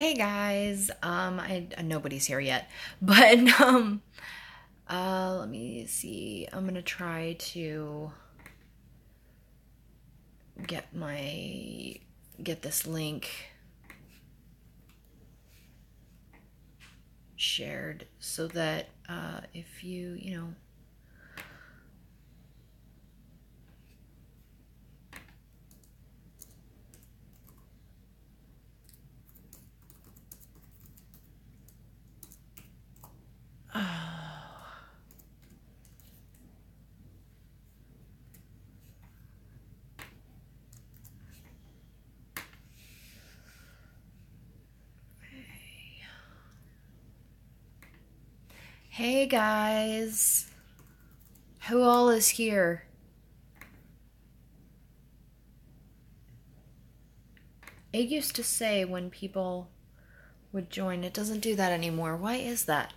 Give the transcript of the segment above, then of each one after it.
Hey guys, nobody's here yet, but let me see. I'm gonna try to get this link shared so that if you know. Hey guys, who all is here? It used to say when people would join, it doesn't do that anymore. Why is that?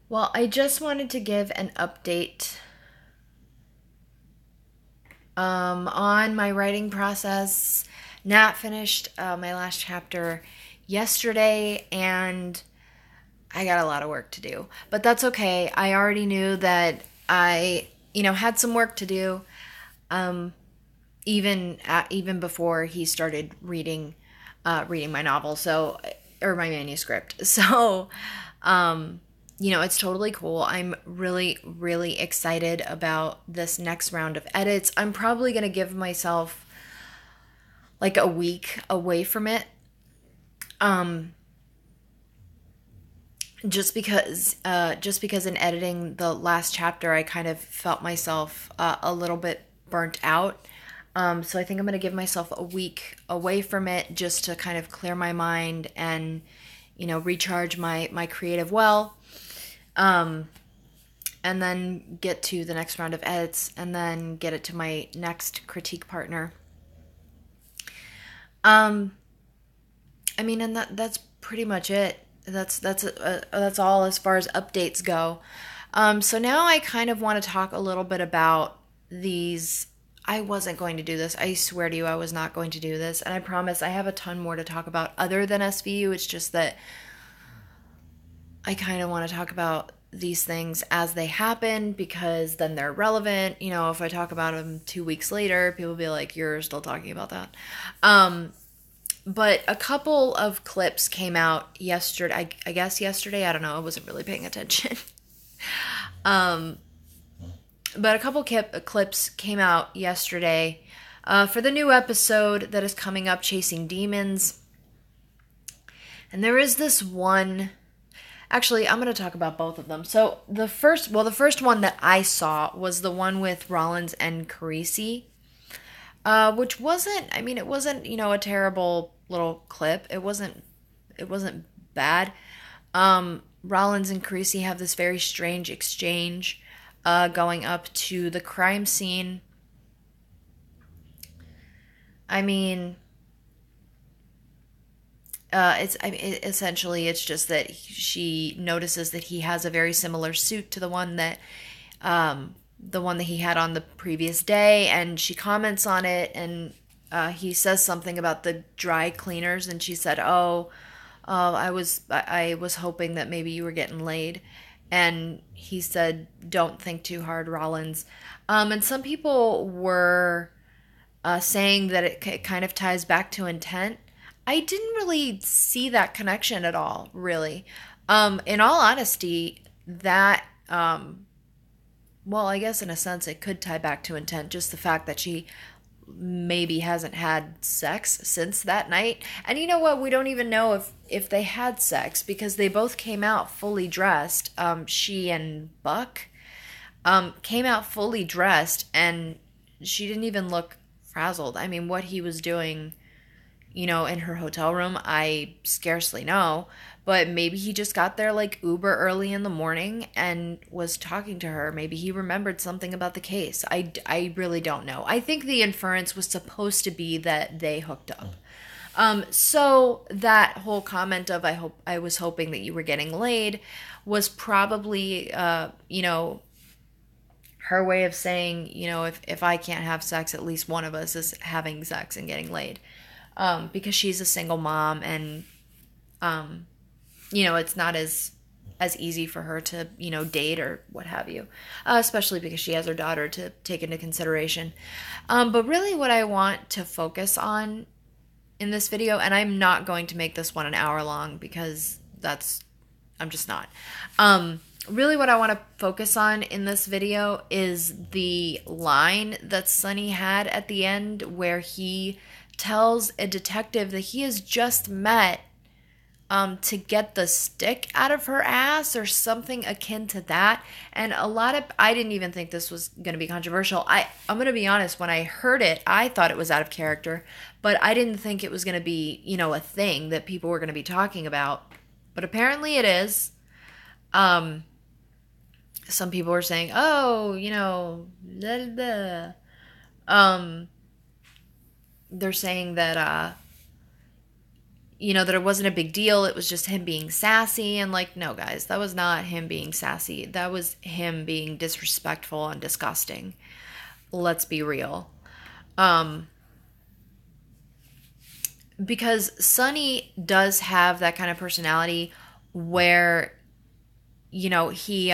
Well, I just wanted to give an update on my writing process. Nat finished my last chapter yesterday, and I got a lot of work to do. But that's okay. I already knew that I, had some work to do, even before he started reading my novel, or my manuscript. So, it's totally cool. I'm really, really excited about this next round of edits. I'm probably going to give myself like a week away from it. Just because in editing the last chapter, I kind of felt myself a little bit burnt out. So I think I'm going to give myself a week away from it just to kind of clear my mind and, recharge my creative well. And then get to the next round of edits and then get it to my next critique partner. And that's pretty much it. That's all as far as updates go. So now I kind of want to talk a little bit about these. I wasn't going to do this. I swear to you, I was not going to do this. And I promise I have a ton more to talk about other than SVU. It's just that I kind of want to talk about these things as they happen because then they're relevant. If I talk about them 2 weeks later, people will be like, you're still talking about that. But a couple of clips came out yesterday. I guess yesterday. I don't know. I wasn't really paying attention. But a couple clips came out yesterday for the new episode that is coming up, Chasing Demons. And there is this one. Actually, I'm going to talk about both of them. So the first one that I saw was the one with Rollins and Carisi. Which wasn't, it wasn't, a terrible little clip. It wasn't bad. Rollins and Carisi have this very strange exchange, going up to the crime scene. Essentially it's just that she notices that he has a very similar suit to the one that he had on the previous day, and she comments on it, and he says something about the dry cleaners, and she said, I was hoping that maybe you were getting laid. And he said, don't think too hard, Rollins. And some people were saying that it kind of ties back to intent. I didn't really see that connection at all, really. In all honesty, that, well, I guess in a sense it could tie back to intent, just the fact that she maybe hasn't had sex since that night. And you know what? We don't even know if they had sex because they both came out fully dressed. She and Buck came out fully dressed, and she didn't even look frazzled. What he was doing, in her hotel room, I scarcely know. But maybe he just got there like uber early in the morning and was talking to her. Maybe he remembered something about the case. I really don't know. I think the inference was supposed to be that they hooked up. So that whole comment of I was hoping that you were getting laid was probably, her way of saying, you know, if I can't have sex, at least one of us is having sex and getting laid. Because she's a single mom, and you know, it's not as easy for her to, you know, date or what have you, especially because she has her daughter to take into consideration. But really what I want to focus on in this video, and I'm not going to make this one an hour long because I'm just not. Really what I want to focus on in this video is the line that Sonny had at the end where he tells a detective that he has just met to get the stick out of her ass or something akin to that. And I didn't even think this was going to be controversial. I'm going to be honest, when I heard it, I thought it was out of character, but I didn't think it was going to be, you know, a thing that people were going to be talking about. But apparently it is. Some people were saying, oh, you know, blah, blah. They're saying that, you know, that it wasn't a big deal. It was just him being sassy. And like, no, guys, that was not him being sassy. That was him being disrespectful and disgusting. Let's be real. Because Sonny does have that kind of personality where, you know, he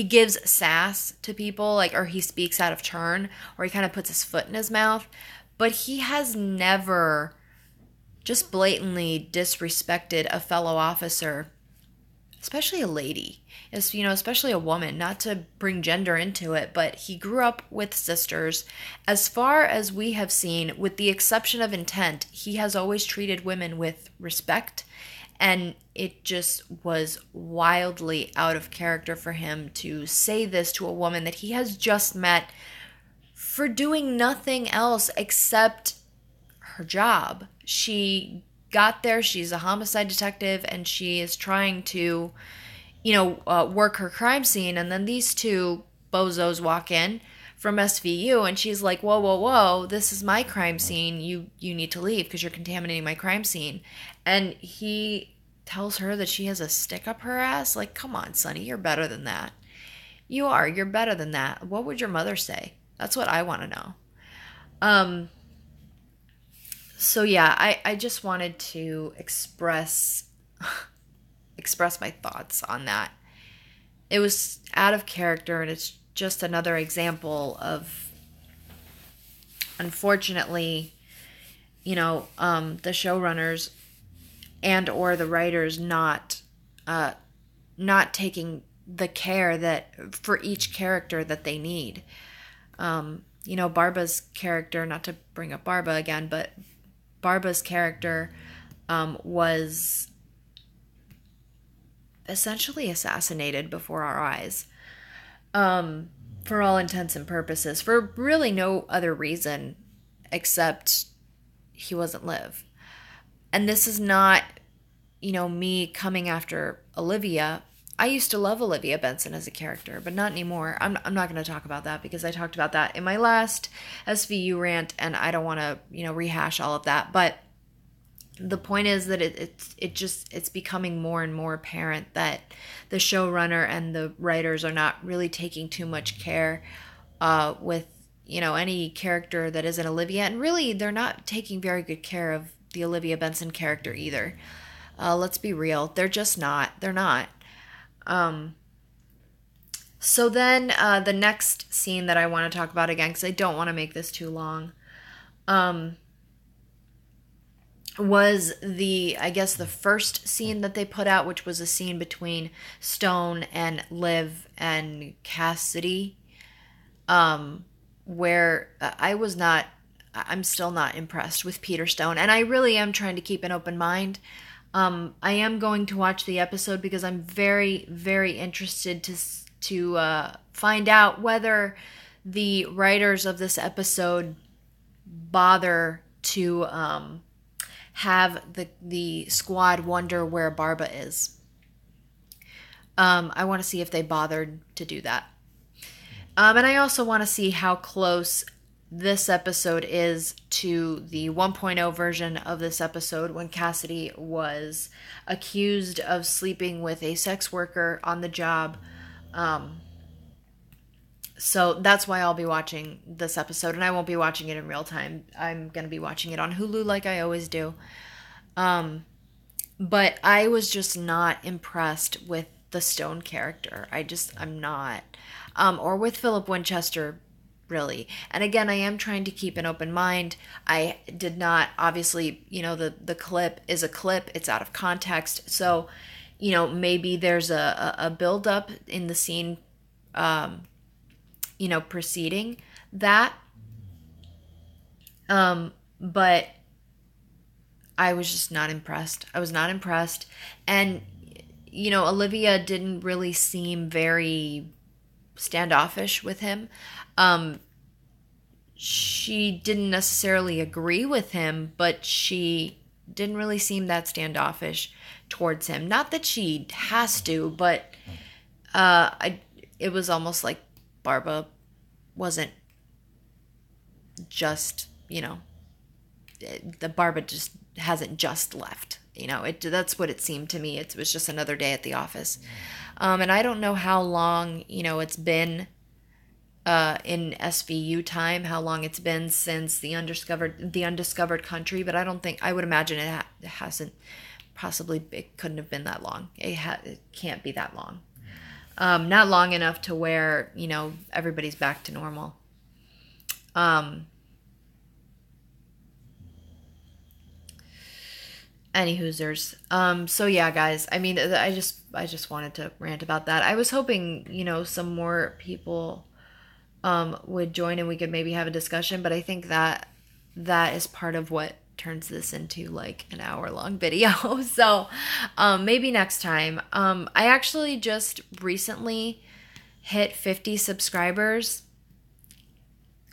gives sass to people, like, or he speaks out of turn, or he kind of puts his foot in his mouth, but he has never just blatantly disrespected a fellow officer, especially a lady, you know, especially a woman, not to bring gender into it, but he grew up with sisters. As far as we have seen, with the exception of intent, he has always treated women with respect, and it just was wildly out of character for him to say this to a woman that he has just met for doing nothing else except her job. She got there, she's a homicide detective, and she is trying to, you know, work her crime scene, and then these two bozos walk in from SVU, and she's like, whoa, whoa, whoa, this is my crime scene, you need to leave because you're contaminating my crime scene. And he tells her that she has a stick up her ass. Like, come on, Sonny, you're better than that. You're better than that. What would your mother say? That's what I want to know. So yeah, I just wanted to express my thoughts on that. It was out of character, and it's just another example of, unfortunately, you know, the showrunners and or the writers not taking the care that for each character that they need. You know, Barba's character, not to bring up Barba again, but Barba's character was essentially assassinated before our eyes, for all intents and purposes, for really no other reason except he wasn't Liv. And this is not, you know, me coming after Olivia. I used to love Olivia Benson as a character, but not anymore. I'm not going to talk about that because I talked about that in my last SVU rant, and I don't want to, you know, rehash all of that. But the point is that it's becoming more and more apparent that the showrunner and the writers are not really taking too much care with, you know, any character that isn't Olivia, and really they're not taking very good care of the Olivia Benson character either. Let's be real, they're just not. They're not. So then the next scene that I want to talk about again, because I don't want to make this too long, was I guess the first scene that they put out, which was a scene between Stone and Liv and Cassidy, where I'm still not impressed with Peter Stone, and I really am trying to keep an open mind. I am going to watch the episode because I'm very, very interested to find out whether the writers of this episode bother to have the squad wonder where Barba is. I want to see if they bothered to do that. And I also want to see how close this episode is to the 1.0 version of this episode when Cassidy was accused of sleeping with a sex worker on the job. So that's why I'll be watching this episode, and I won't be watching it in real time. I'm going to be watching it on Hulu like I always do. But I was just not impressed with the Stone character. I'm not. Or with Philip Winchester, really. And again, I am trying to keep an open mind. I did not, obviously, the clip is a clip, it's out of context. So, maybe there's a build up in the scene, preceding that. But I was just not impressed. I was not impressed. And, Olivia didn't really seem very standoffish with him. She didn't necessarily agree with him, but she didn't really seem that standoffish towards him. Not that she has to, but it was almost like Barba wasn't just, the Barba just hasn't just left. That's what it seemed to me. It was just another day at the office. And I don't know how long, it's been in SVU time, how long it's been since the undiscovered country, but I would imagine it hasn't, possibly it couldn't have been that long. It can't be that long. Not long enough to where, everybody's back to normal. Any hoosers. So yeah, guys, I mean, I just wanted to rant about that. I was hoping, some more people would join and we could maybe have a discussion, but I think that is part of what turns this into like an hour-long video. So maybe next time. I actually just recently hit 50 subscribers,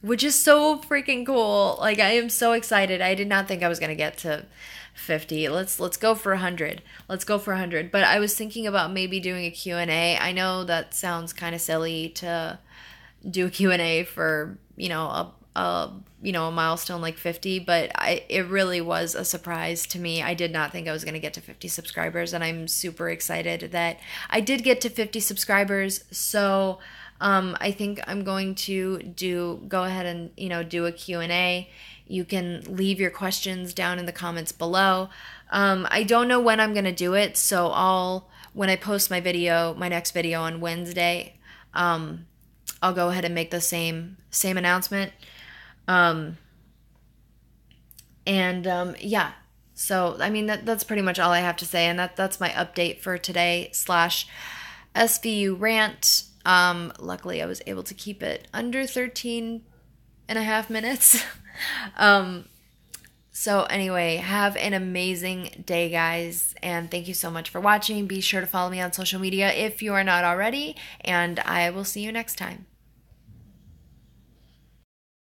which is so freaking cool. Like, I am so excited. I did not think I was gonna get to 50. Let's go for 100. Let's go for 100. But I was thinking about maybe doing a Q&A. I know that sounds kind of silly to do a Q&A for, a milestone like 50, but it really was a surprise to me. I did not think I was going to get to 50 subscribers, and I'm super excited that I did get to 50 subscribers. So I think I'm going to go ahead and, do a Q&A. You can leave your questions down in the comments below. I don't know when I'm going to do it, so when I post my next video on Wednesday, I'll go ahead and make the same announcement. Yeah. So, I mean, that's pretty much all I have to say, and that's my update for today / SVU rant. Luckily I was able to keep it under 13 and a half minutes. So anyway, have an amazing day, guys, and thank you so much for watching. Be sure to follow me on social media if you are not already, and I will see you next time.